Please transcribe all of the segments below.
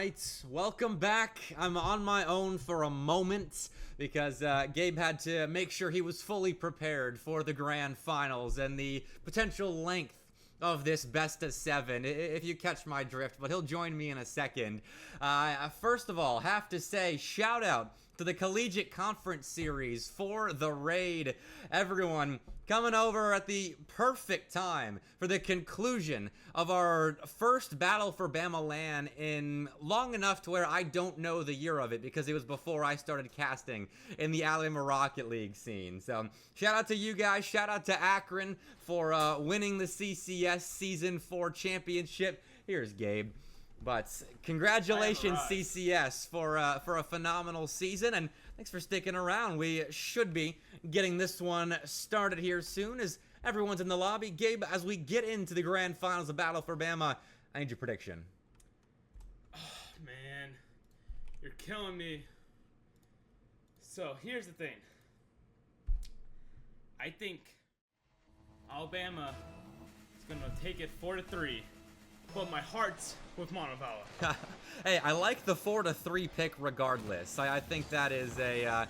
Alright, welcome back. I'm on my own for a moment because Gabe had to make sure he was fully prepared for the grand finals and the potential length of this best of 7, if you catch my drift, but he'll join me in a second. First of all, have to say, shout out to the Collegiate Conference Series for the raid. Everyone coming over at the perfect time for the conclusion of our first Battle for Bama LAN in long enough to where I don't know the year of it because it was before I started casting in the Alabama Rocket League scene. So shout out to you guys, shout out to Akron for winning the CCS Season 4 championship. Here's Gabe. But congratulations, CCS, for a phenomenal season, and thanks for sticking around. We should be getting this one started here soon as everyone's in the lobby. Gabe, as we get into the grand finals of Battle for Bama, I need your prediction. Oh, man. You're killing me. So, here's the thing. I think Alabama is going to take it 4-3. But my heart's with Montevallo. Hey, I like the 4-3 pick regardless. I think that is a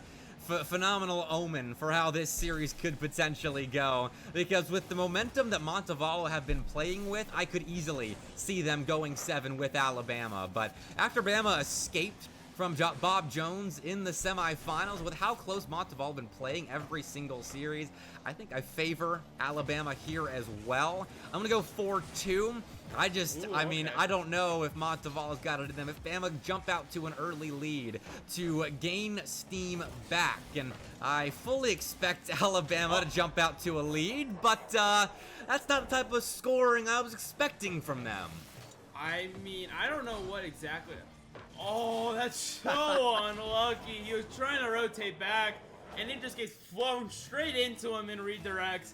phenomenal omen for how this series could potentially go. Because with the momentum that Montevallo have been playing with, I could easily see them going 7 with Alabama. But after Bama escaped from Bob Jones in the semifinals, with how close Montevallo been playing every single series, I think I favor Alabama here as well. I'm going to go 4-2. I mean, I don't know if Montevallo's got it in them. If Bama jump out to an early lead to gain steam back, and I fully expect Alabama to jump out to a lead, but that's not the type of scoring I was expecting from them. I mean, I don't know what exactly. Oh, that's so unlucky. He was trying to rotate back, and it just gets flown straight into him and redirects.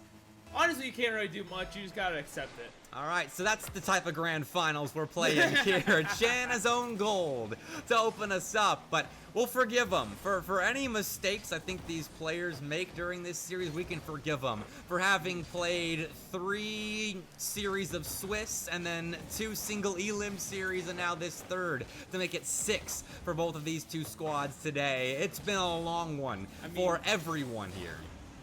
Honestly, you can't really do much. You just gotta accept it. All right, so that's the type of grand finals we're playing here. Chan has own gold to open us up, but we'll forgive them. For any mistakes I think these players make during this series, we can forgive them. For having played 3 series of Swiss and then 2 single elim series and now this third to make it 6 for both of these 2 squads today. It's been a long one for everyone here.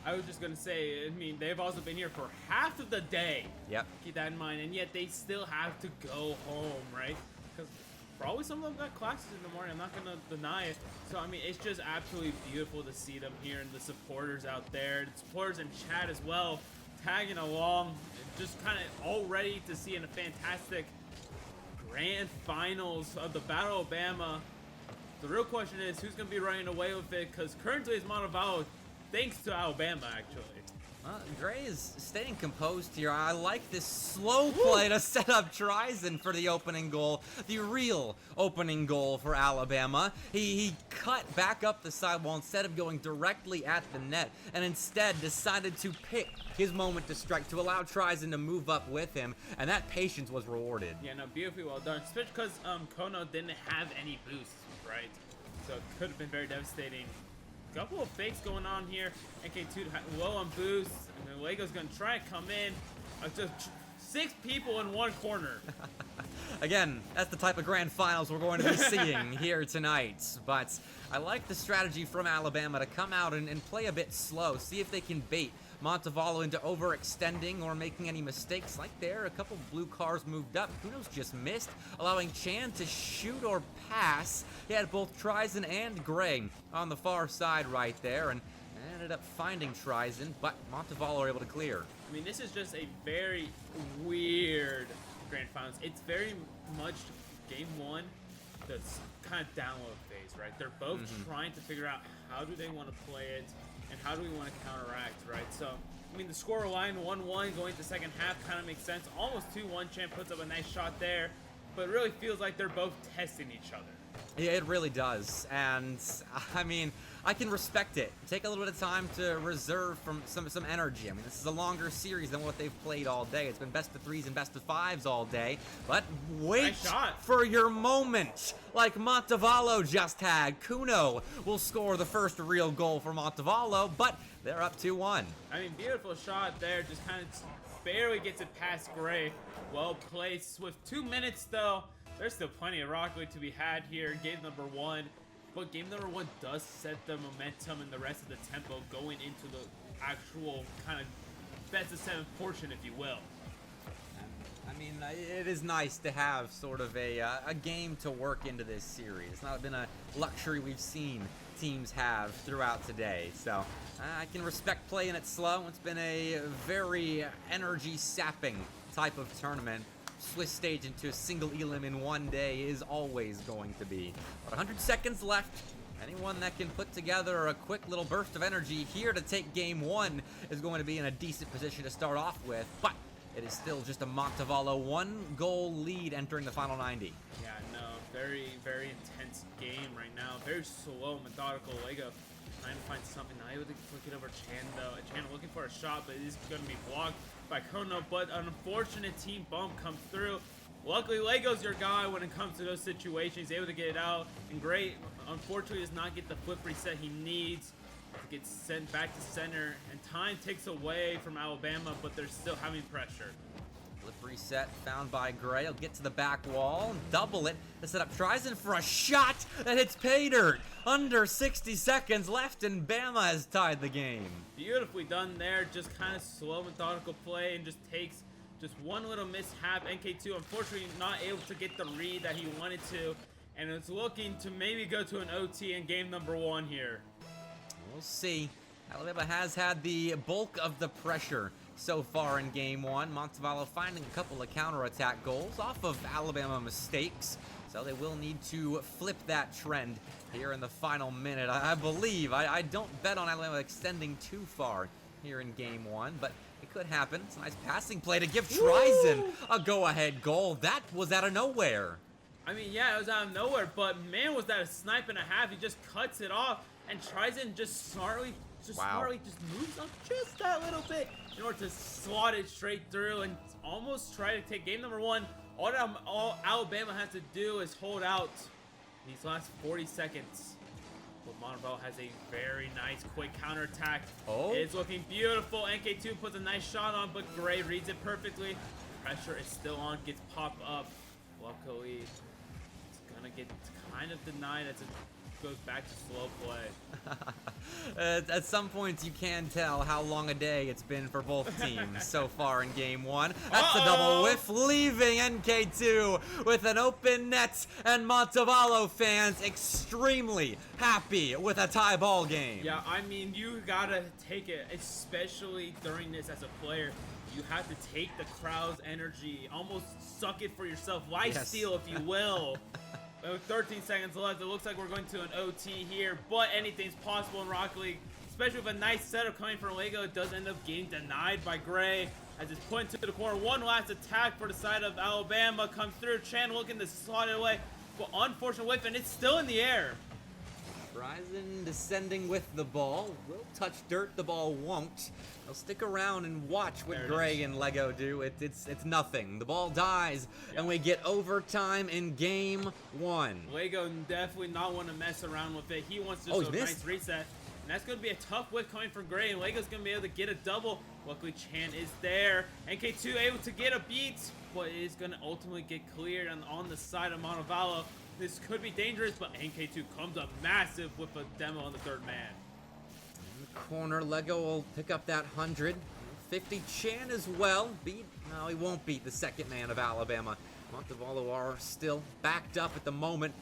I was just going to say, I mean, they've also been here for half of the day. Yep. Keep that in mind. And yet they still have to go home, right? Because probably some of them got classes in the morning. I'm not going to deny it. So, I mean, it's just absolutely beautiful to see them here and the supporters out there. The supporters in chat as well, tagging along. Just kind of all ready to see in a fantastic grand finals of the Battle of Bama. The real question is, who's going to be running away with it? Because currently it's Montevallo. Thanks to Alabama, actually. Gray is staying composed here. I like this slow play to set up Trizon for the opening goal. The real opening goal for Alabama. He cut back up the sidewall instead of going directly at the net, and instead decided to pick his moment to strike to allow Trizon to move up with him, and that patience was rewarded. Yeah, no, beautifully well done. Especially because Kono didn't have any boosts, right? So it could have been very devastating. Couple of fakes going on here. NK2 low on boost, and then Lego's gonna try and come in. Just 6 people in one corner. Again, that's the type of grand finals we're going to be seeing here tonight. But I like the strategy from Alabama to come out and play a bit slow, see if they can bait Montevallo into overextending or making any mistakes. Like there, a couple blue cars moved up. Kuno's just missed, allowing Chan to shoot or pass. He had both Trizon and Gray on the far side right there, and ended up finding Trizon, but Montevallo are able to clear. I mean, this is just a very weird grand finals. It's very much game 1, the kind of download phase, right? They're both trying to figure out how do they want to play it and how do we want to counteract, right? So, I mean, the score line 1-1 going to second half kind of makes sense. Almost 2-1. Chan puts up a nice shot there, but it really feels like they're both testing each other. Yeah, it really does, and I mean, I can respect it. Take a little bit of time to reserve from some energy. I mean, this is a longer series than what they've played all day. It's been best of 3s and best of 5s all day, but wait for your moment, like Montevallo just had. Kuno will score the first real goal for Montevallo, but they're up 2-1. I mean, beautiful shot there, just kind of barely gets it past Gray. Well placed with 2 minutes, though. there's still plenty of Rocket League to be had here in game number 1. But game number 1 does set the momentum and the rest of the tempo going into the actual kind of best of 7 portion, if you will. I mean, it is nice to have sort of a game to work into this series. It's not been a luxury we've seen teams have throughout today. So I can respect playing it slow. It's been a very energy-sapping type of tournament. Swiss stage into a single elim in one day is always going to be. But 100 seconds left. Anyone that can put together a quick little burst of energy here to take game 1 is going to be in a decent position to start off with. But it is still just a Montevallo 1-goal lead entering the final 90. Yeah, no, very, very intense game right now. Very slow, methodical. Lego trying to find something. Not able to flick it over Chan, though. Chan looking for a shot, but it is going to be blocked by Kono. But an unfortunate team bump comes through. Luckily, Lego's your guy when it comes to those situations. He's able to get it out. And Gray, unfortunately, does not get the flip reset he needs to get sent back to center. And time takes away from Alabama, but they're still having pressure. Flip reset found by Gray. He'll get to the back wall, double it to set up Tryson for a shot that hits pay dirt. Under 60 seconds left, and Bama has tied the game. Beautifully done there. Just kind of slow, methodical play, and just takes just one little mishap. NK2 unfortunately not able to get the read that he wanted to, and it's looking to maybe go to an OT in game number 1 here. We'll see. Alabama has had the bulk of the pressure so far in game 1. Montevallo finding a couple of counterattack goals off of Alabama mistakes. So they will need to flip that trend here in the final minute. I believe. I don't bet on Alabama extending too far here in game 1, but it could happen. It's a nice passing play to give Tryson a go-ahead goal. That was out of nowhere. I mean, yeah, it was out of nowhere, but man, was that a snipe and a half. He just cuts it off, and Tryson just smartly moves up just that little bit in order to slot it straight through and almost try to take game number 1. All Alabama has to do is hold out these last 40 seconds. But Montevallo has a very nice quick counterattack. Oh. It's looking beautiful. NK2 puts a nice shot on, but Gray reads it perfectly. Pressure is still on, gets popped up. Luckily, it's gonna get kind of denied as it goes back to slow play. At some points, you can tell how long a day it's been for both teams so far in game 1. That's a double whiff, leaving NK2 with an open net, and Montevallo fans extremely happy with a tie ball game. Yeah, I mean, you gotta take it, especially during this as a player. You have to take the crowd's energy, almost suck it for yourself, lifesteal, if you will. With 13 seconds left, it looks like we're going to an OT here, but anything's possible in Rocket League, especially with a nice setup coming from Lego. It does end up getting denied by Gray as it's put into the corner. One last attack for the side of Alabama comes through. Chan looking to slot it away, but unfortunate whiff, and it's still in the air. Tryson descending with the ball. Will touch dirt, the ball won't. They'll stick around and watch what Gray and Lego do. It's nothing. The ball dies, and we get overtime in game 1. Lego definitely not want to mess around with it. He wants to do a nice reset. And that's going to be a tough whiff coming from Gray, and Lego's going to be able to get a double. Luckily, Chan is there. NK2 able to get a beat, but it is going to ultimately get cleared on the side of Montevallo. This could be dangerous, but NK2 comes up massive with a demo on the third man. In the corner, Lego will pick up that 100. 50 Chan as well. No, he won't beat the second man of Alabama. Montevallo are still backed up at the moment.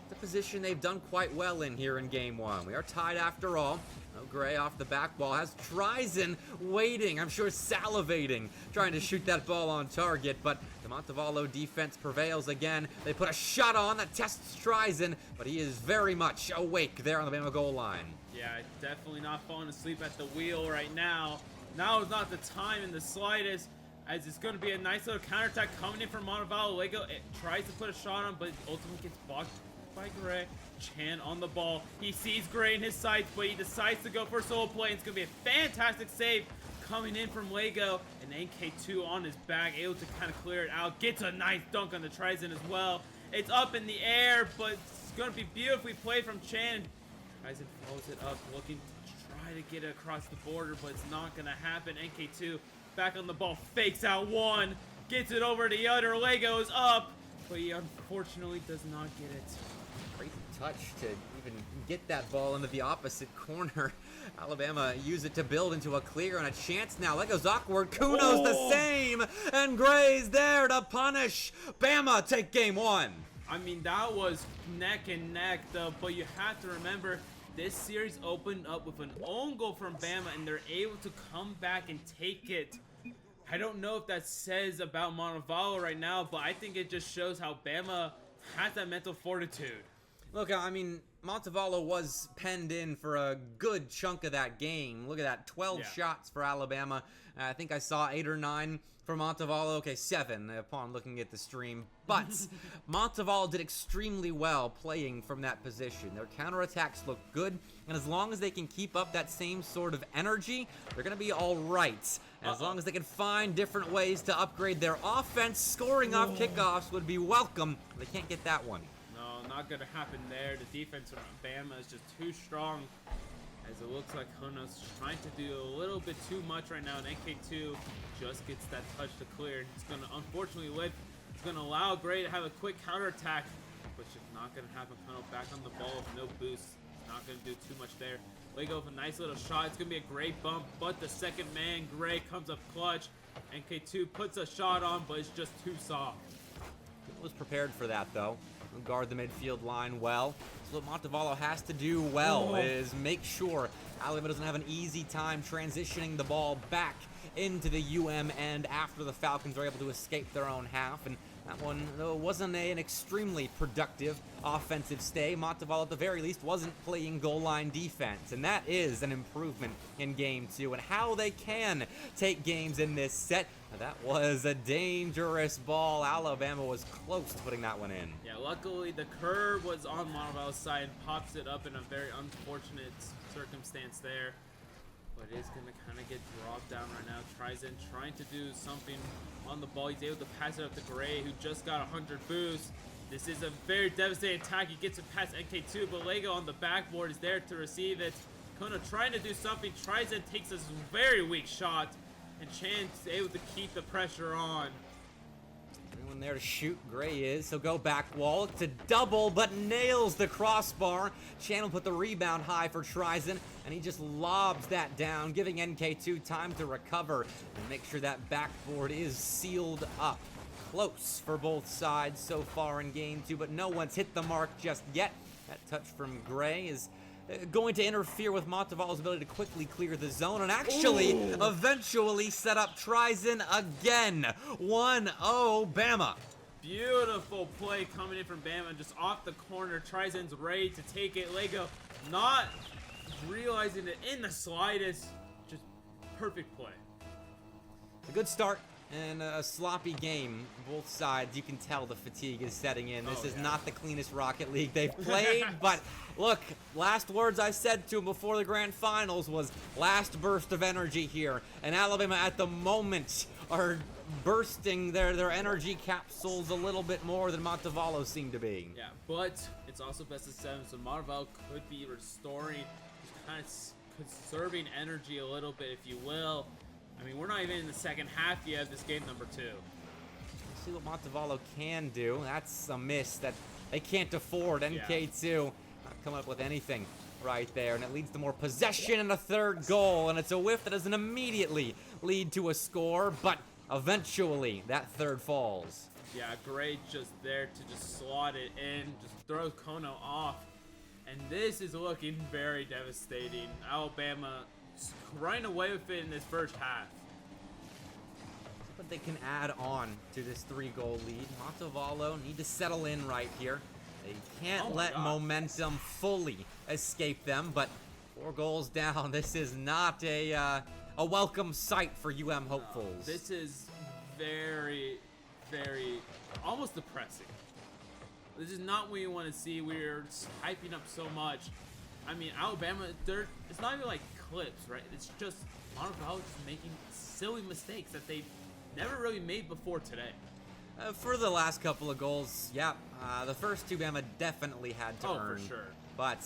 The position they've done quite well in here in game 1. We are tied after all. No Gray off the back ball. Has Tryson waiting, I'm sure salivating, trying to shoot that ball on target, but the Montevallo defense prevails again. They put a shot on that tests Tryson, but he is very much awake there on the Bama goal line. Yeah, definitely not falling asleep at the wheel right now. Now is not the time in the slightest, as it's going to be a nice little counterattack coming in from Montevallo. Lego tries to put a shot on, but ultimately gets blocked by Gray. Chan on the ball. He sees Gray in his sights, but he decides to go for a solo play. It's going to be a fantastic save coming in from Lego. And NK2 on his back, able to kind of clear it out. Gets a nice dunk on the Tryson as well. It's up in the air, but it's going to be beautifully played from Chan. Tryson follows it up, looking to try to get it across the border, but it's not going to happen. NK2 back on the ball, fakes out one, gets it over to the other. Lego's up. but he unfortunately does not get it. Great touch to even get that ball into the opposite corner. Alabama use it to build into a clear and a chance now. That goes awkward. Kuno's the same, and Gray's there to punish. Bama take game one. I mean, that was neck and neck, though, but you have to remember, this series opened up with an own goal from Bama, and they're able to come back and take it. I don't know if that says about Montevallo right now, but I think it just shows how Bama has that mental fortitude. Look, I mean, Montevallo was penned in for a good chunk of that game. Look at that, 12 shots for Alabama. I think I saw 8 or 9 for Montevallo. Okay, 7 upon looking at the stream. But Montevallo did extremely well playing from that position. Their counterattacks look good, and as long as they can keep up that same sort of energy, they're going to be all right. As long as they can find different ways to upgrade their offense, scoring off kickoffs would be welcome. They can't get that one. Not gonna happen there. The defense from Bama is just too strong, as it looks like Kuno's trying to do a little bit too much right now, and NK2 just gets that touch to clear. It's gonna unfortunately live. It's gonna allow Gray to have a quick counterattack, which is not gonna happen. Kuno back on the ball with no boost. Not gonna do too much there. Lego with a nice little shot. It's gonna be a great bump, but the second man, Gray, comes up clutch. NK2 puts a shot on, but it's just too soft. Was prepared for that, though. Guard the midfield line well. So what Montevallo has to do well is make sure Alabama doesn't have an easy time transitioning the ball back into the UM end after the Falcons are able to escape their own half. And that one, though, wasn't an extremely productive offensive stay. Montevallo, at the very least, wasn't playing goal line defense, and that is an improvement in game 2 and how they can take games in this set. That was a dangerous ball. Alabama was close to putting that one in. Yeah, luckily the curve was on Montevallo's side and pops it up in a very unfortunate circumstance there. But it is going to kind of get dropped down right now. Trying to do something on the ball. He's able to pass it up to Gray, who just got 100 boost. This is a very devastating attack. He gets it past NK2, but Lego on the backboard is there to receive it. Kuno trying to do something. Tryzen takes a very weak shot, and Chan's able to keep the pressure on. Everyone there to shoot. Gray is. He'll go back wall to double, but nails the crossbar. Chan will put the rebound high for Tryzen, and he just lobs that down, giving NK2 time to recover and make sure that backboard is sealed up. Close for both sides so far in game 2, but no one's hit the mark just yet. That touch from Gray is going to interfere with Montevallo's ability to quickly clear the zone and actually eventually set up Tryzen again. 1-0 Bama. Beautiful play coming in from Bama, just off the corner. Tryzen's ready to take it. Lego not realizing it in the slightest. Just perfect play. A good start and a sloppy game. Both sides, you can tell the fatigue is setting in. This is not the cleanest Rocket League they've played, but look, last words I said to him before the grand finals was last burst of energy here, and Alabama at the moment are bursting their energy capsules a little bit more than Montevallo seemed to be. Yeah, but it's also best of 7, so Montevallo could be restoring, just kind of conserving energy a little bit, if you will. I mean, we're not even in the second half yet of this game number 2. Let's see what Montevallo can do. That's a miss that they can't afford. NK2 not coming up with anything right there, and it leads to more possession and a third goal, and it's a whiff that doesn't immediately lead to a score, but eventually that third falls. Yeah, Gray just there to just slot it in, just throw Kono off, and this is looking very devastating. Alabama running away with it in this first half. But they can add on to this 3-goal lead. Montevallo need to settle in right here. They can't let momentum fully escape them, but 4 goals down. This is not a welcome sight for UM hopefuls. This is very, very, almost depressing. This is not what you want to see. We're hyping up so much. I mean, Alabama, it's not even like clips, right? It's just Montevallo just making silly mistakes that they've never really made before today. For the last couple of goals, the first 2 Bama definitely had to earn. For sure. But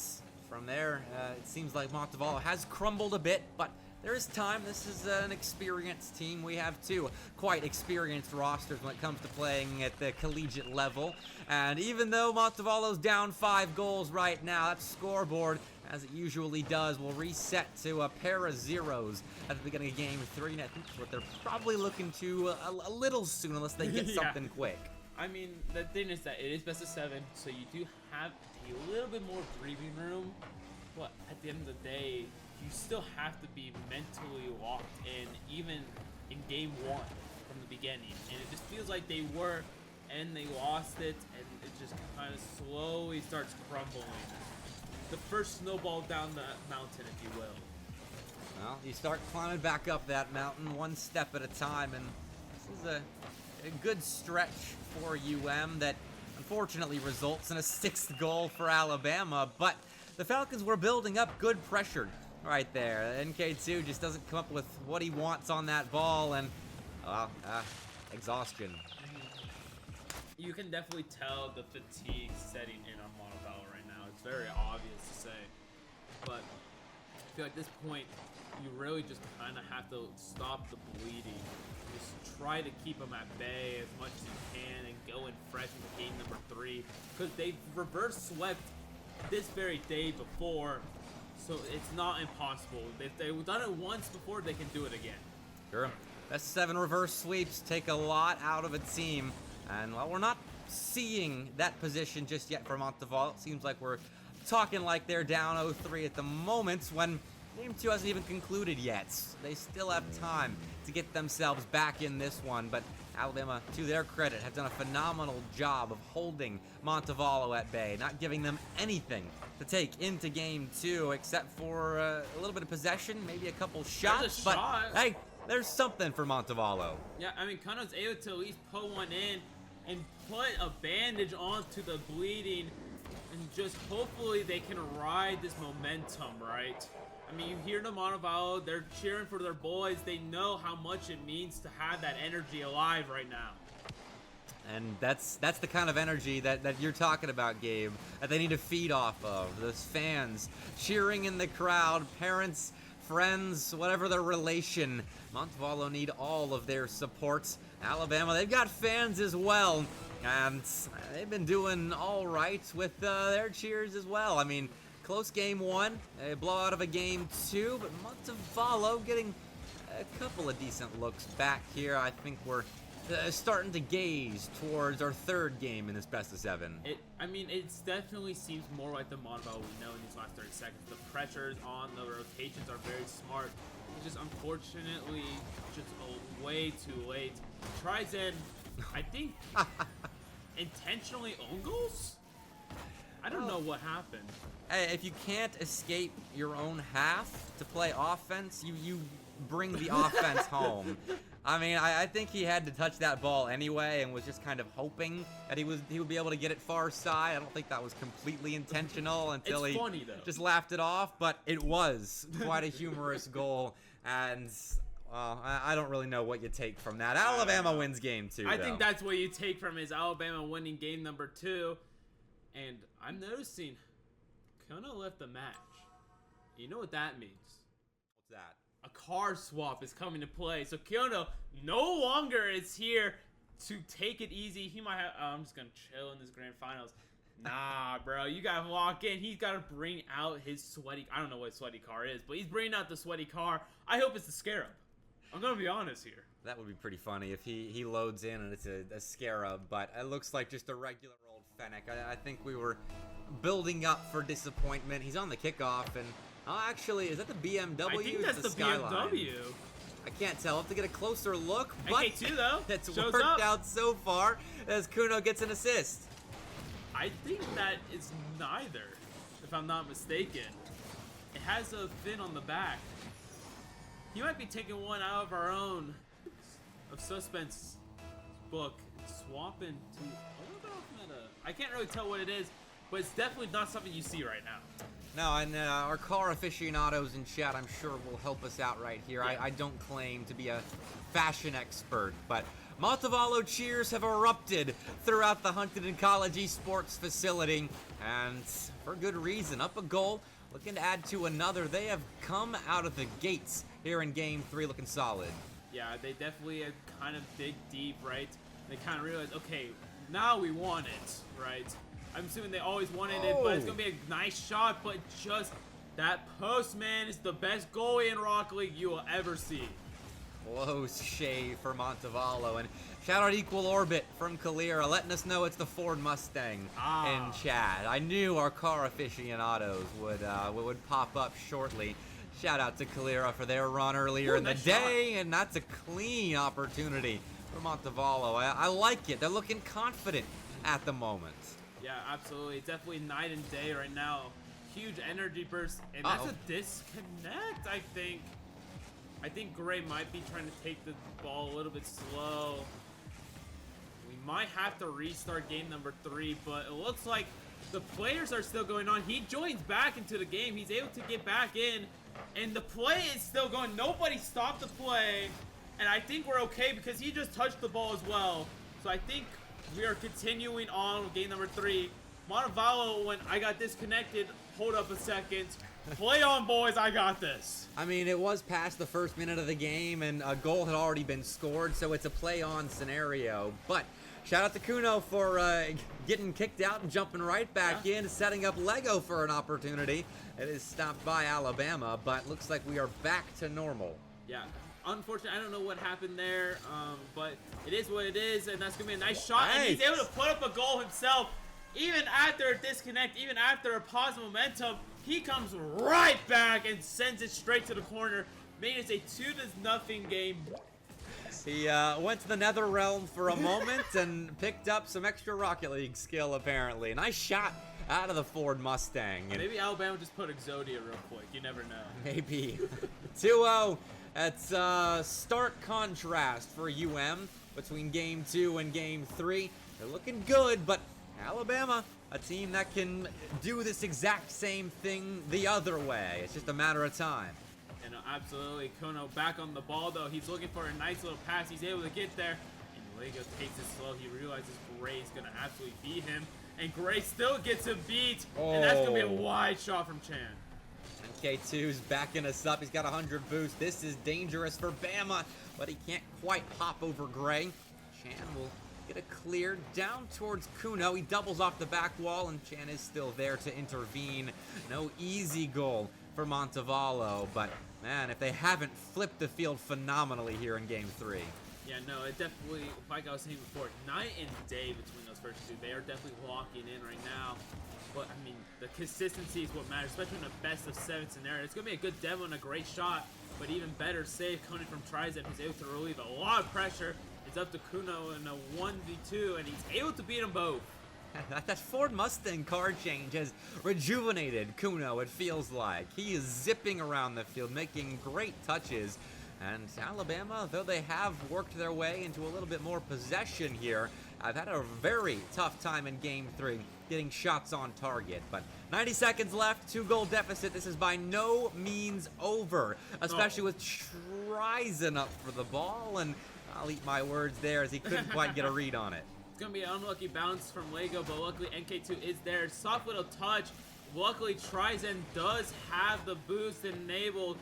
from there, it seems like Montevallo has crumbled a bit, but there is time. This is an experienced team. We have two quite experienced rosters when it comes to playing at the collegiate level. And even though Montevallo's down 5 goals right now, that scoreboard, as it usually does, will reset to a pair of zeros at the beginning of game 3. And I think that's what they're probably looking to a little soon, unless they get something quick. I mean, the thing is that it is best of 7, so you do have a little bit more breathing room. But at the end of the day, you still have to be mentally locked in, even in game 1 from the beginning. And it just feels like they were, and they lost it, and it just kind of slowly starts crumbling. The first snowball down the mountain, if you will. Well, you start climbing back up that mountain one step at a time, and this is a good stretch for UM that unfortunately results in a 6th goal for Alabama, but the Falcons were building up good pressure right there. NK2 just doesn't come up with what he wants on that ball, and exhaustion. You can definitely tell the fatigue setting in on Montevallo right now. It's very obvious to say, but I feel like at this point, you really just kind of have to stop the bleeding. Just try to keep them at bay as much as you can and go in fresh into game number 3, because they reverse swept this very day before, so it's not impossible. If they've done it once before, they can do it again. Sure. Best 7 reverse sweeps take a lot out of a team, and while we're not seeing that position just yet for Montevallo, it seems like we're talking like they're down 0-3 at the moment when game 2 hasn't even concluded yet. They still have time to get themselves back in this one, but Alabama, to their credit, have done a phenomenal job of holding Montevallo at bay, not giving them anything to take into game 2 except for a little bit of possession, maybe a couple shots, but hey, there's something for Montevallo. Yeah, I mean, Kano's able to at least put one in and put a bandage onto the bleeding, and just hopefully they can ride this momentum, right? I mean, you hear the Montevallo, they're cheering for their boys. They know how much it means to have that energy alive right now. And that's the kind of energy that you're talking about, Gabe, that they need to feed off of. Those fans cheering in the crowd, parents, friends, whatever their relation. Montevallo need all of their supports. Alabama, they've got fans as well, and they've been doing all right with their cheers as well. I mean, close game 1, a blowout of a game 2, but Montevallo getting a couple of decent looks back here. I think we're starting to gaze towards our 3rd game in this best of 7. I mean, it definitely seems more like the Montevallo we know in these last 30 seconds. The pressures on the rotations are very smart. It's just unfortunately just way too late. Tries in, I think, intentionally own goals? I don't know what happened. Hey, if you can't escape your own half to play offense, you bring the offense home. I mean, I think he had to touch that ball anyway and was just kind of hoping that he would be able to get it far side. I don't think that was completely intentional until it's he funny, though. Just laughed it off, but it was quite a humorous goal, and I don't really know what you take from that. Alabama wins game 2, I think that's what you take from his Alabama winning game number 2, and I'm noticing Kona left the match. You know what that means? What's that? A car swap is coming to play. So Kyoto no longer is here to take it easy. He might have, I'm just going to chill in this grand finals. Nah, bro, you got to walk in. He's got to bring out his sweaty, I don't know what sweaty car is, but he's bringing out the sweaty car. I hope it's the Scarab. I'm going to be honest here. That would be pretty funny if he loads in and it's a Scarab, but it looks like just a regular old Fennec. I think we were building up for disappointment. He's on the kickoff, and actually, is that the BMW? I think that's the Skyline. BMW. I can't tell. I'll have to get a closer look, but NK2 though, it's shows worked up. out so far as Kuno gets an assist. I think that is neither, if I'm not mistaken. It has a fin on the back. He might be taking one out of our own of suspense book and swapping to a little bit off meta. I can't really tell what it is, but it's definitely not something you see right now. No, and our car aficionados in chat, I'm sure, will help us out right here. Yeah. I don't claim to be a fashion expert, but Montevallo cheers have erupted throughout the Huntington College Esports facility, and for good reason. Up a goal, looking to add to another. They have come out of the gates here in game 3 looking solid. Yeah, they definitely kind of dig deep, right? They kind of realize, okay, now we want it, right? I'm assuming they always wanted it, but it's going to be a nice shot, but just that post, man, is the best goalie in Rocket League you will ever see. Close shave for Montevallo, and shout out Equal Orbit from Kalira letting us know it's the Ford Mustang in chat. I knew our car aficionados would pop up shortly. Shout out to Kalira for their run earlier in the day, and that's a clean opportunity for Montevallo. I like it. They're looking confident at the moment. Yeah, absolutely. It's definitely night and day right now. Huge energy burst, and that's a disconnect, I think. I think Gray might be trying to take the ball a little bit slow. We might have to restart game number 3, but it looks like the players are still going on. He joins back into the game. He's able to get back in, and the play is still going. Nobody stopped the play, and I think we're okay because he just touched the ball as well. So I think we are continuing on with game number 3. Montevallo, when I got disconnected, hold up a second. Play on, boys. I got this. I mean, it was past the first minute of the game, and a goal had already been scored, so it's a play-on scenario. But shout out to Kuno for getting kicked out and jumping right back in, setting up Lego for an opportunity. It is stopped by Alabama, but looks like we are back to normal. Yeah. Unfortunately, I don't know what happened there, but it is what it is, and that's going to be a nice shot. And he's able to put up a goal himself. Even after a disconnect, even after a pause momentum, he comes right back and sends it straight to the corner, making it a 2-0 game. He went to the nether realm for a moment and picked up some extra Rocket League skill, apparently. Nice shot out of the Ford Mustang. And maybe Alabama just put Exodia real quick. You never know. Maybe. 2-0. That's stark contrast for UM between game 2 and game 3. They're looking good, but Alabama, a team that can do this exact same thing the other way. It's just a matter of time. And absolutely, Kuno back on the ball, though. He's looking for a nice little pass. He's able to get there. And Lego takes it slow. He realizes Gray's going to absolutely beat him. And Gray still gets a beat. And that's going to be a wide shot from Chan. And K2's backing us up. He's got 100 boost. This is dangerous for Bama, but he can't quite hop over Gray. Chan will get it cleared down towards Kuno. He doubles off the back wall, and Chan is still there to intervene. No easy goal for Montevallo, but man, if they haven't flipped the field phenomenally here in game 3. Yeah, no, it definitely, like I was saying before, night and day between those first two. They are definitely locking in right now. But, I mean, the consistency is what matters, especially in a best-of-7 scenario. It's going to be a good demo and a great shot, but even better save coming from Trizen, who's able to relieve a lot of pressure. It's up to Kuno in a 1v2, and he's able to beat them both. That Ford Mustang car change has rejuvenated Kuno, it feels like. He is zipping around the field, making great touches. And Alabama, though they have worked their way into a little bit more possession here, I've had a very tough time in game 3 getting shots on target. But 90 seconds left, 2-goal deficit. This is by no means over, especially with Trizen up for the ball. And I'll eat my words there as he couldn't quite get a read on it. It's going to be an unlucky bounce from Lego, but luckily NK2 is there. Soft little touch. Luckily, Trizen does have the boost enabled.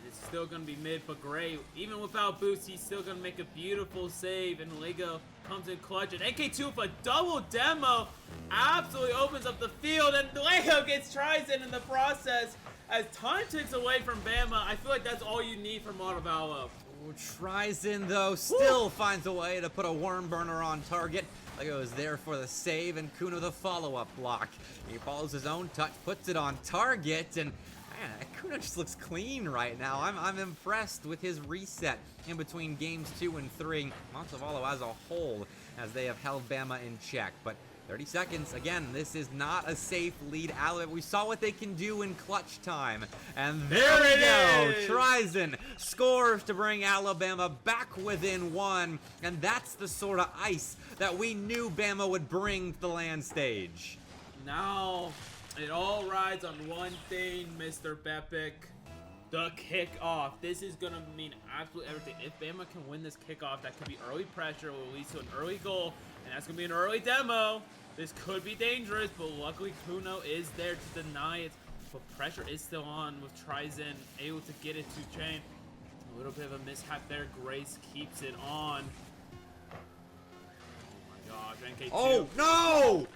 It's still going to be mid, but Gray, even without boost, he's still going to make a beautiful save, and Lego comes in clutch. And NK2 with a double demo absolutely opens up the field, and Lego gets Trizen in the process. As time ticks away from Bama, I feel like that's all you need from Montevallo. Trizen, though, still finds a way to put a worm burner on target. Lego is there for the save, and Kuno the follow-up block. He follows his own touch, puts it on target, and man, Kuno just looks clean right now. I'm impressed with his reset in between games 2 and 3. Montevallo as a whole, as they have held Bama in check. But 30 seconds, again, this is not a safe lead. We saw what they can do in clutch time. And there we go. Trizen scores to bring Alabama back within 1. And that's the sort of ice that we knew Bama would bring to the LAN stage. Now, it all rides on one thing, Mr. Bepic. The kickoff. This is going to mean absolutely everything. If Bama can win this kickoff, that could be early pressure. It will lead to an early goal. And that's going to be an early demo. This could be dangerous, but luckily Kuno is there to deny it. But pressure is still on with Trizen able to get it to Chain. A little bit of a mishap there. Grace keeps it on. Oh my gosh, NK2. Oh, no!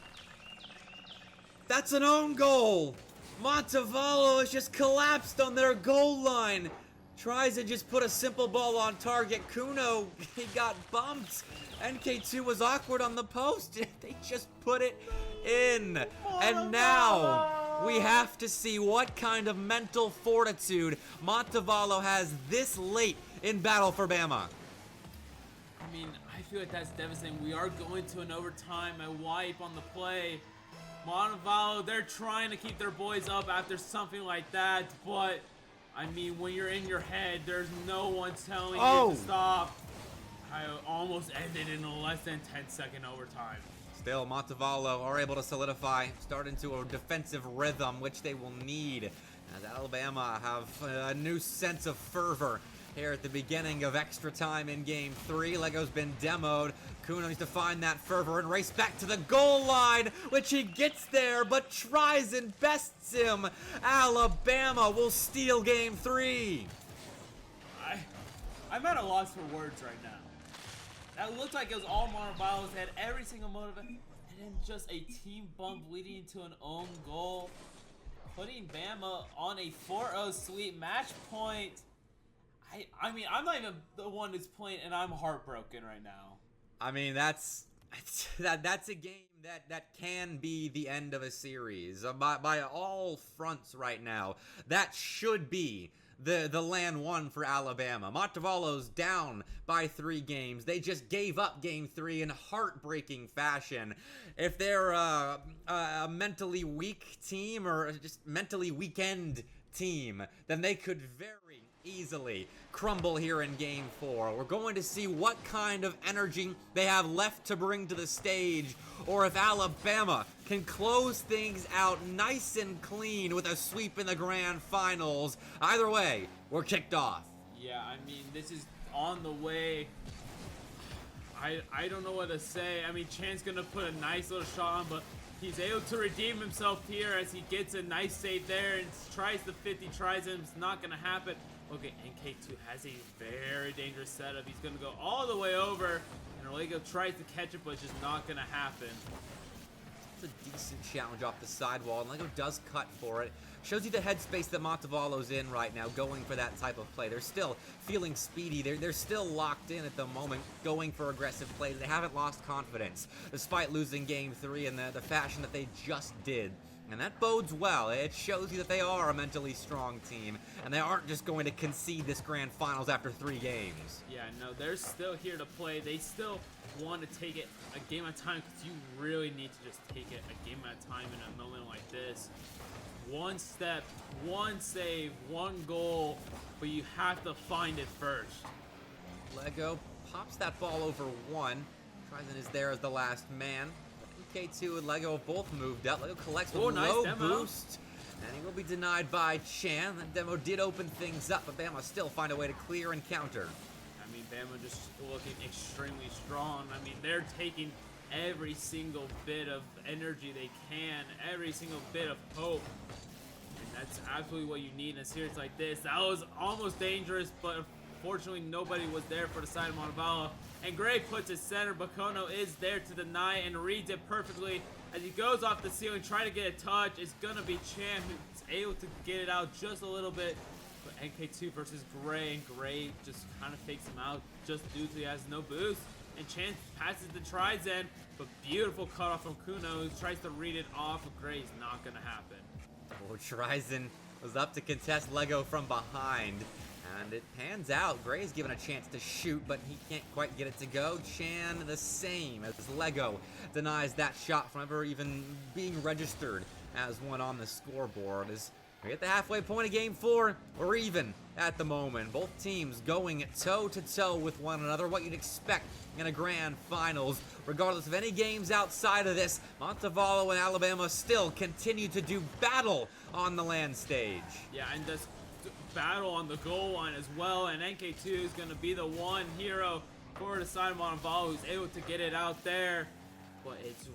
That's an own goal! Montevallo has just collapsed on their goal line. Tries to just put a simple ball on target. Kuno, he got bumped. NK2 was awkward on the post. They just put it in. And now we have to see what kind of mental fortitude Montevallo has this late in battle for Bama. I mean, I feel like that's devastating. We are going to an overtime, a wipe on the play. Montevallo, they're trying to keep their boys up after something like that, but I mean, when you're in your head, there's no one telling you to stop. I almost ended in a less than 10-second overtime. Still, Montevallo are able to solidify, start into a defensive rhythm, which they will need, as Alabama have a new sense of fervor here at the beginning of extra time in game 3. Lego's been demoed. Kuno needs to find that fervor and race back to the goal line, which he gets there, but tries and bests him. Alabama will steal game 3. I'm at a loss for words right now. That looked like it was all Montevallo's head, every single motivation, and then just a team bump leading to an own goal, putting Bama on a 4-0 sweep match point. I mean, I'm not even the one who's playing, and I'm heartbroken right now. I mean, that's a game that can be the end of a series by all fronts right now. That should be the LAN 1 for Alabama. Montevallo's down by 3 games. They just gave up game 3 in heartbreaking fashion. If they're a mentally weak team or just mentally weekend team, then they could very easily crumble here in game 4. We're going to see what kind of energy they have left to bring to the stage, or if Alabama can close things out nice and clean with a sweep in the grand finals. Either way, we're kicked off. Yeah, I mean, this is on the way. I don't know what to say. I mean, Chan's gonna put a nice little shot on, but he's able to redeem himself here as he gets a nice save there and tries the 50, tries it, it's not gonna happen. Okay, NK2 has a very dangerous setup. He's gonna go all the way over, and Lego tries to catch it, but it's just not gonna happen. It's a decent challenge off the sidewall, and Lego does cut for it. Shows you the headspace that Montevallo's in right now, going for that type of play. They're still feeling speedy. They're still locked in at the moment, going for aggressive plays. They haven't lost confidence, despite losing game 3 in the fashion that they just did. And that bodes well. It shows you that they are a mentally strong team, and they aren't just going to concede this grand finals after 3 games. Yeah, no, they're still here to play. They still want to take it a game at a time, because you really need to just take it a game at a time in a moment like this. One step, one save, one goal, but you have to find it first. Lego pops that ball over 1. Trizin is there as the last man. K2 and Lego have both moved up. Lego collects with a low boost, and he will be denied by Chan. That demo did open things up, but Bama still find a way to clear and counter. I mean, Bama just looking extremely strong. I mean, they're taking every single bit of energy they can, every single bit of hope. And that's absolutely what you need in a series like this. That was almost dangerous, but unfortunately nobody was there for the side of Montevallo. And Gray puts his center, but Kono is there to deny and reads it perfectly. As he goes off the ceiling, trying to get a touch. It's gonna be Chan who's able to get it out just a little bit. But NK2 versus Gray, and Gray just kind of fakes him out just due to he has no boost. And Chan passes the Trizin, but beautiful cutoff from Kuno, who tries to read it off of Gray. Is not gonna happen. Well, Trizin was up to contest Lego from behind. And it pans out. Gray is given a chance to shoot, but he can't quite get it to go. Chan the same, as Lego denies that shot from ever even being registered as one on the scoreboard. As we hit the halfway point of game 4, we're even at the moment. Both teams going toe-to-toe with one another, what you'd expect in a grand finals. Regardless of any games outside of this, Montevallo and Alabama still continue to do battle on the LAN stage. Yeah, and this battle on the goal line as well, and NK2 is going to be the one hero for the side of Montevallo who's able to get it out there, but it's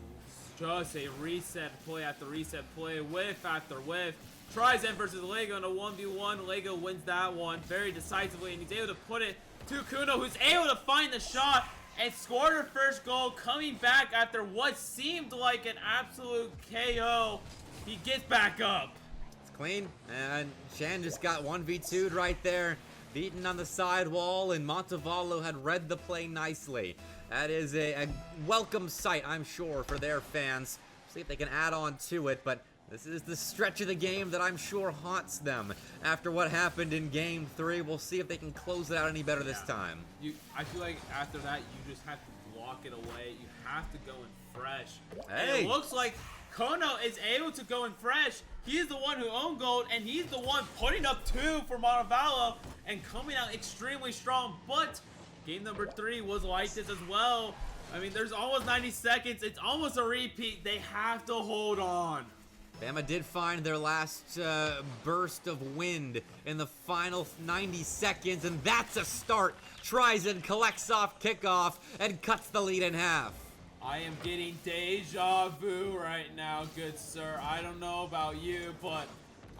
just a reset play after reset play, whiff after whiff. Trizen versus Lego in a 1v1. Lego wins that one very decisively, and he's able to put it to Kuno, who's able to find the shot and score her first goal, coming back after what seemed like an absolute KO. He gets back up. It's clean, and Chan just got 1v2'd right there, beaten on the sidewall, and Montevallo had read the play nicely. That is a welcome sight, I'm sure, for their fans. See if they can add on to it, but this is the stretch of the game that I'm sure haunts them. After what happened in Game 3, we'll see if they can close it out any better this time. I feel like after that, you just have to block it away. You have to go in fresh. Hey. And it looks like Kono is able to go in fresh. He's the one who owned gold, and he's the one putting up 2 for Montevallo and coming out extremely strong. But game number 3 was like this as well. I mean, there's almost 90 seconds. It's almost a repeat. They have to hold on. Bama did find their last burst of wind in the final 90 seconds, and that's a start. Trizen collects off kickoff and cuts the lead in half. I am getting deja vu right now, good sir. I don't know about you, but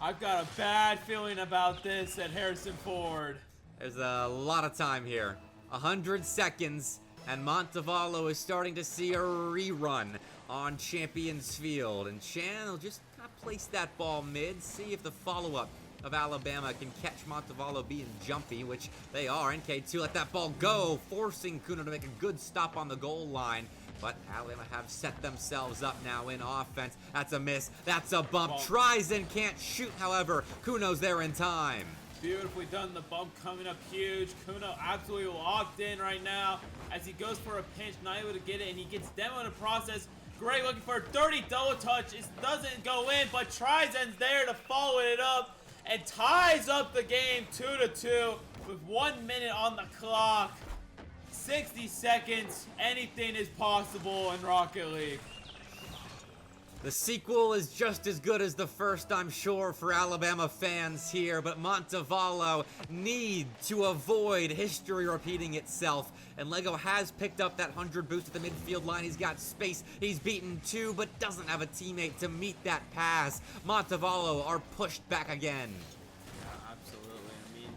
I've got a bad feeling about this at Harrison Ford. There's a lot of time here. 100 seconds, and Montevallo is starting to see a rerun on Champions Field. And Chan will just kind of place that ball mid, see if the follow-up of Alabama can catch Montevallo being jumpy, which they are. NK2 let that ball go, forcing Kuno to make a good stop on the goal line. But Alabama have set themselves up now in offense. That's a miss. That's a bump. Trizen can't shoot, however. Kuno's there in time. Beautifully done. The bump coming up huge. Kuno absolutely locked in right now as he goes for a pinch, not able to get it, and he gets demo in the process. Great, looking for a dirty double touch. It doesn't go in, but Trizen's there to follow it up and ties up the game 2-2 with 1 minute on the clock. 60 seconds. Anything is possible in Rocket League. The sequel is just as good as the first, I'm sure, for Alabama fans here, but Montevallo need to avoid history repeating itself. And Lego has picked up that 100 boost at the midfield line. He's got space. He's beaten 2, but doesn't have a teammate to meet that pass. Montevallo are pushed back again. Yeah, absolutely. I mean,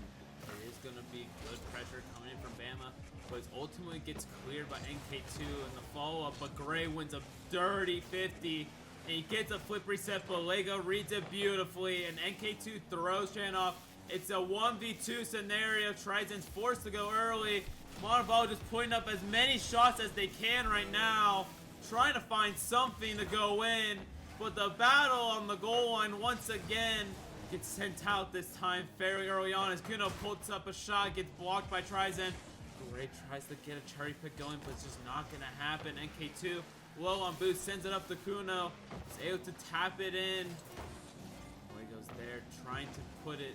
it is going to be good pressure coming in from Bama, but it ultimately gets cleared by NK2 in the follow-up, but Gray wins a dirty 50. And he gets a flip reset, but Lego reads it beautifully, and NK2 throws Chan off. It's a 1v2 scenario. Trizen's forced to go early. Montevallo just putting up as many shots as they can right now, trying to find something to go in. But the battle on the goal line once again gets sent out this time fairly early on as Kuno pulls up a shot, gets blocked by Trizen. Gray tries to get a cherry pick going, but it's just not going to happen. NK2 low on boost, sends it up to Kuno. He's able to tap it in. Lego's there trying to put it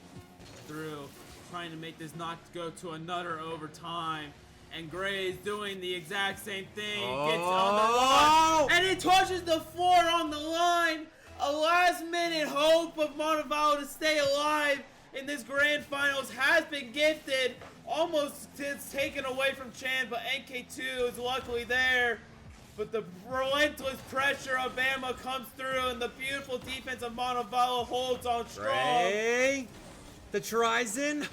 through, trying to make this not go to another overtime. And Gray is doing the exact same thing. Gets on the line, and he touches the floor on the line. A last minute hope of Montevallo to stay alive in this grand finals has been gifted. Almost it's taken away from Chan, but NK2 is luckily there. But the relentless pressure of Bama comes through, and the beautiful defense of Montevallo holds on strong. Ray, the Trizen.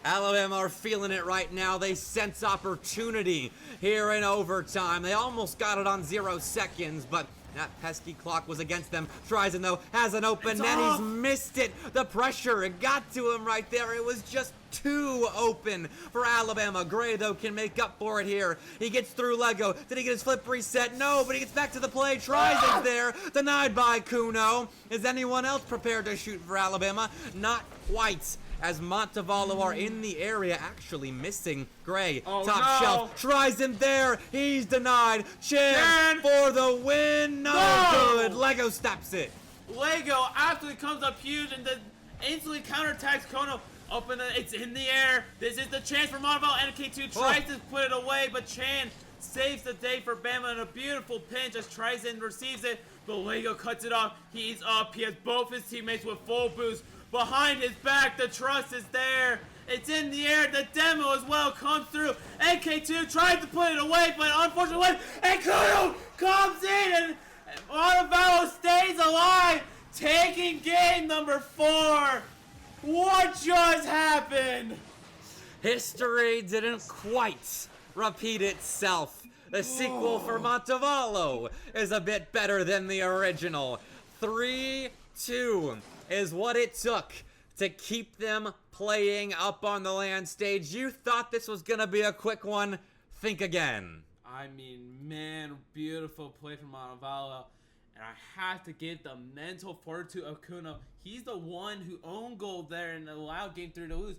Alabama are feeling it right now. They sense opportunity here in overtime. They almost got it on 0 seconds, but that pesky clock was against them. Trizen, though, has an open net. He's missed it. The pressure, it got to him right there. It was just too open for Alabama. Gray, though, can make up for it here. He gets through Lego. Did he get his flip reset? No, but he gets back to the play. Trizen's there. Denied by Kuno. Is anyone else prepared to shoot for Alabama? Not quite, as Montevallo are in the area, actually missing Gray. Top shelf. Trizen there. He's denied. Chan for the win. No good. Lego stops it. Lego absolutely comes up huge and then instantly counterattacks Kono. It's in the air. This is the chance for Montevallo. NK2 tries to put it away, but Chan saves the day for Bama in a beautiful pinch as Trizen receives it, but Lego cuts it off. He's up. He has both his teammates with full boost. Behind his back, the trust is there. It's in the air. The demo as well comes through. NK2 tries to put it away, but unfortunately, and Kuno comes in, and Montevallo stays alive. taking game number 4. What just happened? History didn't quite repeat itself. The sequel for Montevallo is a bit better than the original. 3-2 is what it took to keep them playing up on the LAN stage. You thought this was gonna be a quick one? Think again. I mean, man, beautiful play from Montevallo. And I have to give the mental fortitude of Kuno. He's the one who owned goal there and allowed game 3 to lose.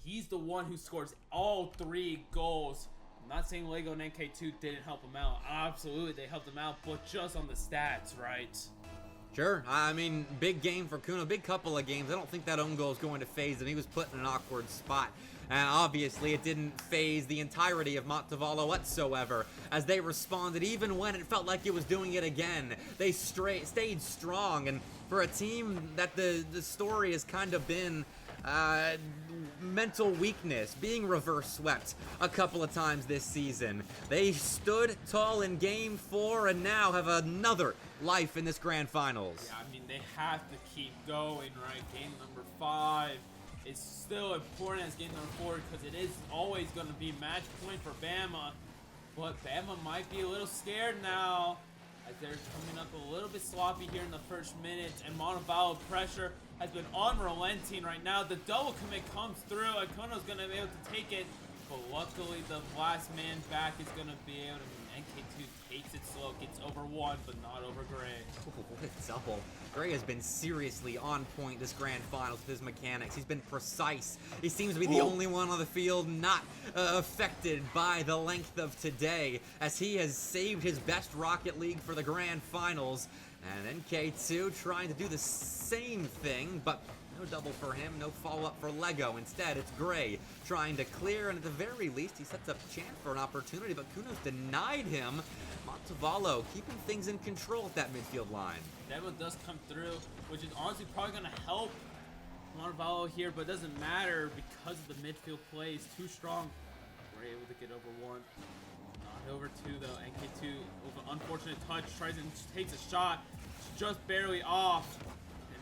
He's the one who scores all 3 goals. I'm not saying Lego and NK2 didn't help him out. Absolutely, they helped him out, but just on the stats, right? Sure, I mean, big game for Kuno, big couple of games. I don't think that own goal is going to phase him. He was put in an awkward spot. And obviously, it didn't phase the entirety of Montevallo whatsoever, as they responded even when it felt like it was doing it again. They stayed strong, and for a team that the story has kind of been mental weakness, being reverse swept a couple of times this season, they stood tall in game 4 and now have another life in this grand finals. Yeah, I mean, they have to keep going, right? Game number 5 is still important as game number 4 because it is always going to be match point for Bama, but Bama might be a little scared now as they're coming up a little bit sloppy here in the first minute, and Montevallo pressure has been unrelenting right now. The double commit comes through, and Kono's going to be able to take it, but luckily the last man back is going to be able to. NK2 takes it slow, gets over 1, but not over Gray. What a double. Gray has been seriously on point this grand finals with his mechanics. He's been precise. He seems to be the only one on the field not affected by the length of today, as he has saved his best Rocket League for the grand finals. And NK2 trying to do the same thing, but no double for him, no follow-up for Lego. Instead, it's Gray trying to clear, and at the very least, he sets up Chan for an opportunity, but Kuno's denied him. Montevallo keeping things in control at that midfield line. That one does come through, which is honestly probably going to help Montevallo here, but it doesn't matter because of the midfield play is too strong. We're able to get over 1. Not over 2, though. NK2, with an unfortunate touch, tries and takes a shot. It's just barely off.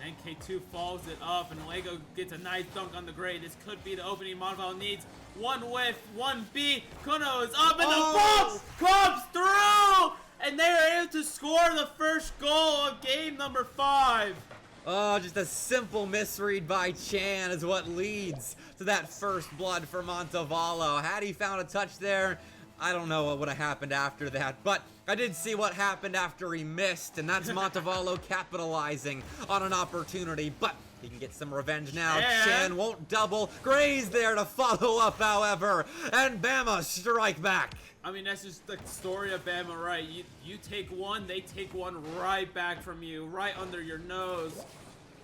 And NK2 follows it up, and Lego gets a nice dunk on the Gray. This could be the opening Montevallo needs. 1 whiff, 1 beat. Kuno is up, and the ball comes through! And they are able to score the first goal of game number 5. Oh, just a simple misread by Chan is what leads to that first blood for Montevallo. Had he found a touch there, I don't know what would have happened after that, but I did see what happened after he missed, and that's Montevallo capitalizing on an opportunity, but he can get some revenge now. Yeah. Chan won't double. Gray's there to follow up, however, and Bama strike back. I mean, that's just the story of Bama, right? You take 1, they take 1 right back from you, right under your nose.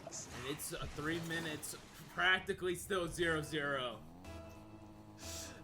And it's 3 minutes, practically still 0-0.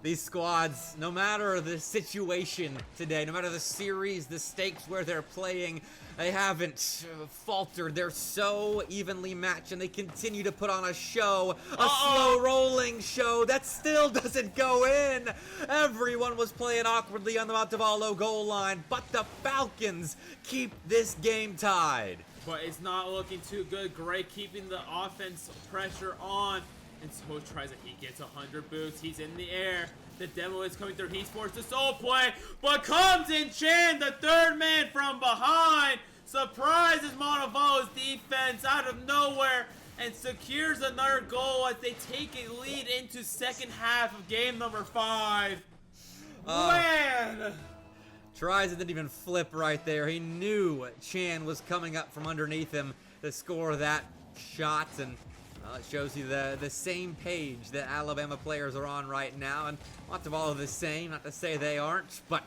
These squads, no matter the situation today, no matter the series, the stakes where they're playing, they haven't faltered. They're so evenly matched, and they continue to put on a show, a slow rolling show that still doesn't go in. Everyone was playing awkwardly on the Montevallo goal line, but the Falcons keep this game tied. But it's not looking too good. Gray keeping the offense pressure on. And so tries it. He gets 100 boots. He's in the air. The demo is coming through. He's forced to soul play, but comes in Chan, the 3rd man from behind. Surprises Montevallo's defense out of nowhere and secures another goal as they take a lead into second half of game number 5. Man! Tries it, didn't even flip right there. He knew Chan was coming up from underneath him to score that shot, and well, it shows you the same page that Alabama players are on right now, and Montevallo the same, not to say they aren't, but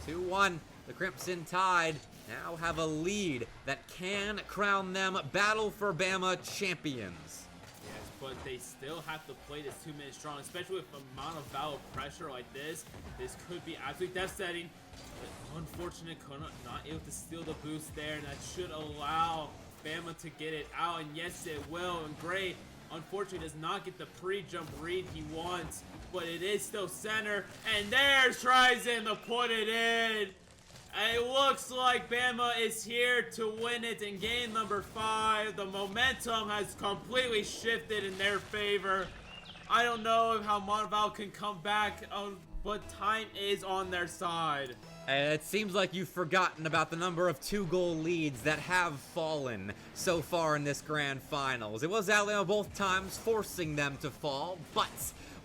2-1, the Crimson Tide now have a lead that can crown them Battle for Bama champions. Yes, but they still have to play this 2 minutes strong, especially with a Montevallo pressure like this. This could be absolutely devastating. But unfortunate, Kono not able to steal the boost there, and that should allow Bama to get it out, and yes, it will. And Gray, unfortunately, does not get the pre-jump read he wants, but it is still center. And there tries in to put it in And it looks like Bama is here to win it in game number 5. The momentum has completely shifted in their favor. I don't know how Montevallo can come back, but time is on their side. And it seems like you've forgotten about the number of 2-goal leads that have fallen so far in this grand finals. It was Alabama both times forcing them to fall, but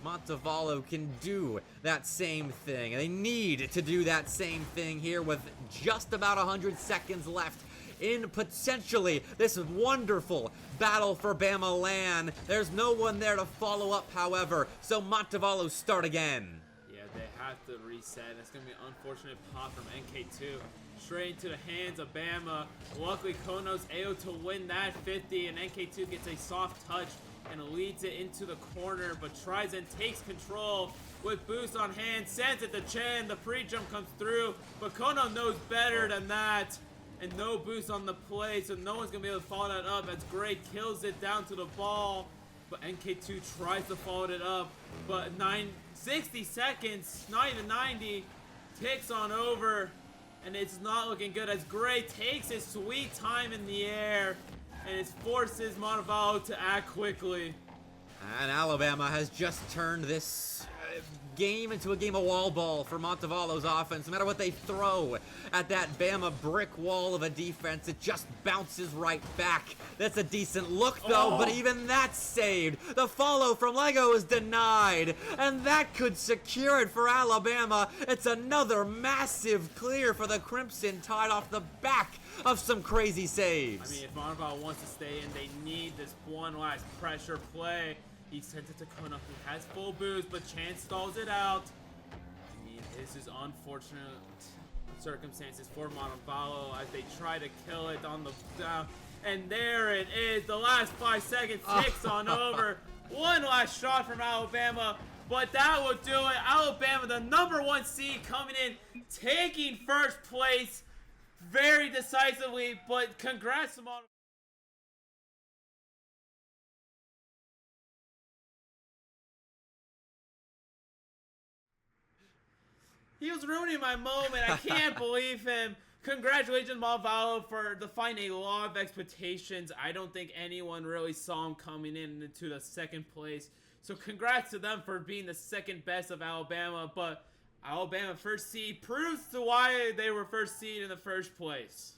Montevallo can do that same thing. And they need to do that same thing here with just about 100 seconds left in potentially this wonderful battle for Bama LAN. There's no one there to follow up, however, so Montevallo start again. Yeah, they have to reset. It's going to be an unfortunate pop from NK2. Straight into the hands of Bama. Luckily, Kono's able to win that 50, and NK2 gets a soft touch and leads it into the corner, but tries and takes control with boost on hand, sends it to Chen. The pre-jump comes through, but Kono knows better than that. And no boost on the play, so no one's going to be able to follow that up as Gray kills it down to the ball. But NK2 tries to follow it up, but 60 seconds, not even 90, ticks on over. And it's not looking good as Gray takes his sweet time in the air, and it forces Montevallo to act quickly. And Alabama has just turned this game into a game of wall ball for Montevallo's offense. No matter what they throw at that Bama brick wall of a defense, it just bounces right back. That's a decent look though, but even that's saved. The follow from Lego is denied, and that could secure it for Alabama. It's another massive clear for the Crimson Tide off the back of some crazy saves. I mean, if Montevallo wants to stay in, they need this one last pressure play. He sends it to Kono, who has full boost, but Chance stalls it out. I mean, this is unfortunate circumstances for Montevallo as they try to kill it on the down. And there it is. The last 5 seconds ticks on over. One last shot from Alabama, but that will do it. Alabama, the #1 seed, coming in, taking first place very decisively, but congrats to Montevallo. He was ruining my moment. I can't believe him. Congratulations, Montevallo, for defying a lot of expectations. I don't think anyone really saw him coming in into the second place. So congrats to them for being the second best of Alabama. But Alabama first seed proves to why they were first seed in the first place.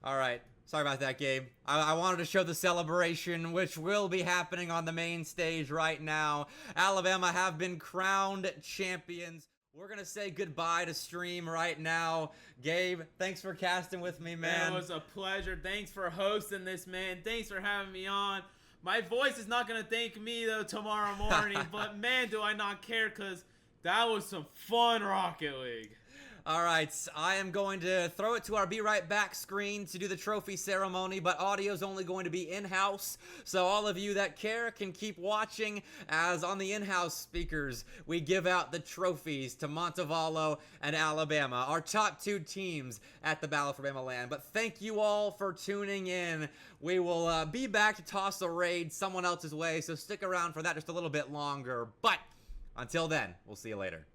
All right. Sorry about that, Gabe. I wanted to show the celebration, which will be happening on the main stage right now. Alabama have been crowned champions. We're going to say goodbye to stream right now. Gabe, thanks for casting with me, man. It was a pleasure. Thanks for hosting this, man. Thanks for having me on. My voice is not going to thank me, though, tomorrow morning. But, man, do I not care, because that was some fun Rocket League. All right, I am going to throw it to our Be Right Back screen to do the trophy ceremony, but audio's only going to be in-house, so all of you that care can keep watching as on the in-house speakers, we give out the trophies to Montevallo and Alabama, our top 2 teams at the Battle for Bama LAN. But thank you all for tuning in. We will be back to toss a raid someone else's way, so stick around for that just a little bit longer. But until then, we'll see you later.